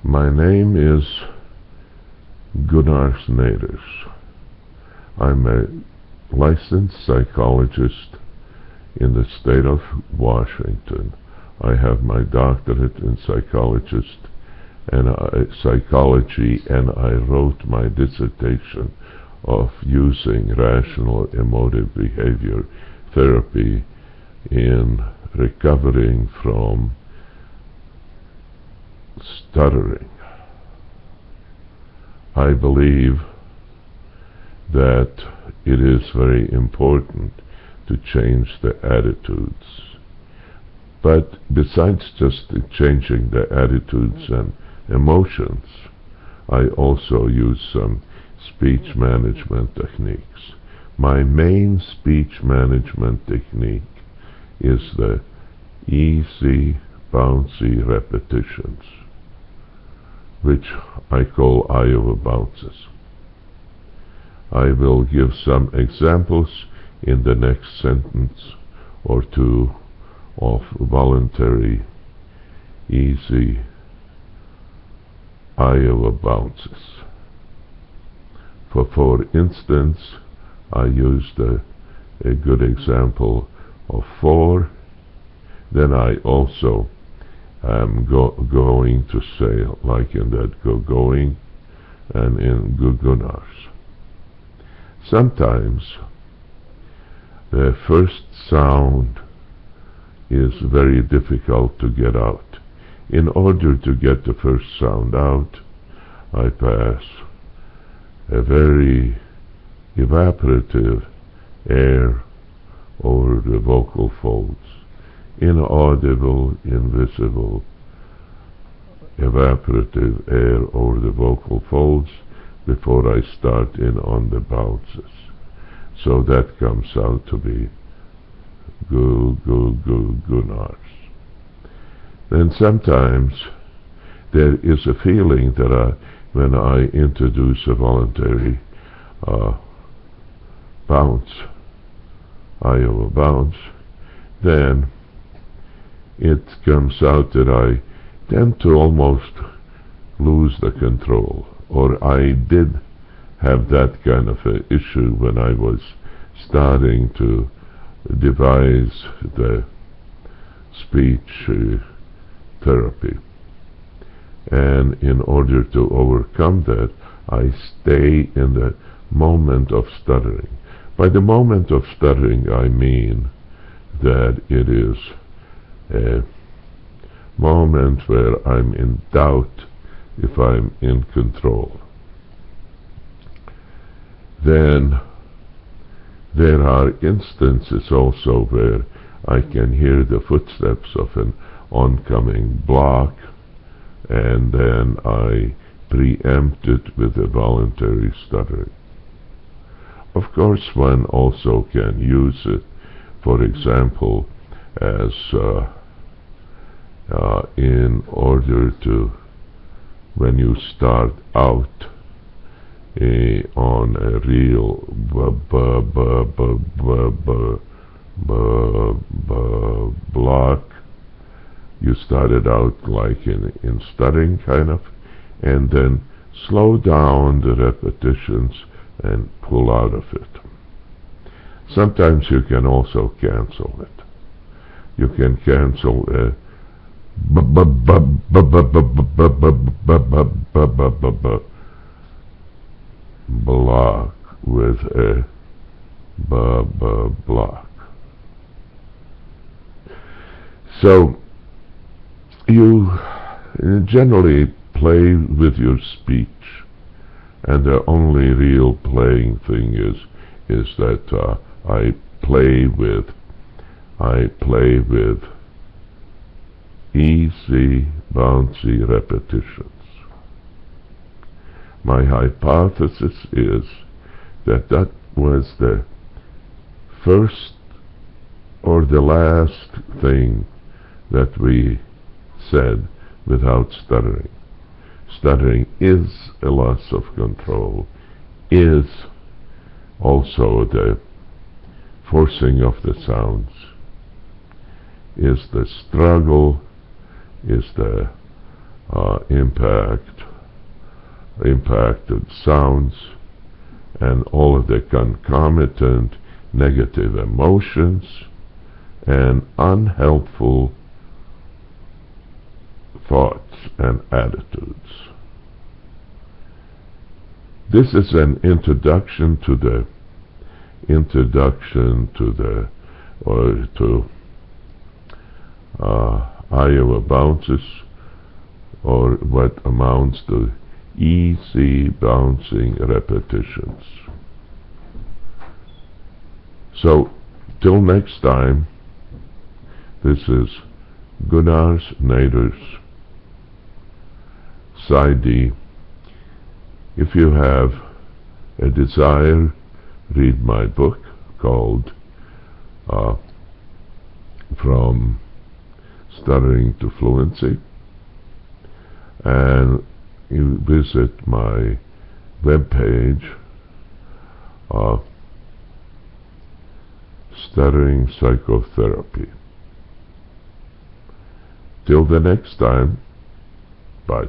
My name is Gunars Neiders. I'm a licensed psychologist in the state of Washington. I have my doctorate in psychology, and I wrote my dissertation of using rational emotive behavior therapy in recovering from stuttering. I believe that it is very important to change the attitudes. But besides just changing the attitudes and emotions, I also use some speech management techniques. My main speech management technique is the easy, bouncy repetitions, which I call Iowa bounces. I will give some examples in the next sentence or two of voluntary, easy Iowa bounces. For instance, I used a good example of 4. Then I also am going to say, like in that going and in Gunars. Sometimes the first sound is very difficult to get out. In order to get the first sound out, I pass a very evaporative air over the vocal folds. Inaudible, invisible, evaporative air over the vocal folds before I start in on the bounces. So that comes out to be Gunars. Then sometimes there is a feeling that when I introduce a voluntary bounce, Iowa bounce, then it comes out that I tend to almost lose the control. Or I did have that kind of an issue when I was starting to devise the speech therapy. And in order to overcome that, I stay in the moment of stuttering. By the moment of stuttering, I mean that it is a moment where I'm in doubt if I'm in control. Then there are instances also where I can hear the footsteps of an oncoming block, and then I pre-empt it with a voluntary stuttering. Of course, one also can use it, for example, as in order to, when you start out on a real block, you started out like in stuttering kind of, and then slow down the repetitions and pull out of it. Sometimes you can also cancel it. You can cancel a block with a block. So you generally play with your speech, and the only real playing thing is that I play with easy, bouncy repetitions. My hypothesis is that that was the first or the last thing that we said without stuttering. Stuttering is a loss of control, is also the forcing of the sounds, is the struggle, is the impacted sounds, and all of the concomitant negative emotions and unhelpful thoughts and attitudes. This is an introduction to Iowa bounces, or what amounts to easy bouncing repetitions. So, till next time, this is Gunars Neiders, Psy.D. If you have a desire, read my book called From Stuttering to Fluency, and you visit my webpage, Stuttering Psychotherapy. Till the next time, bye.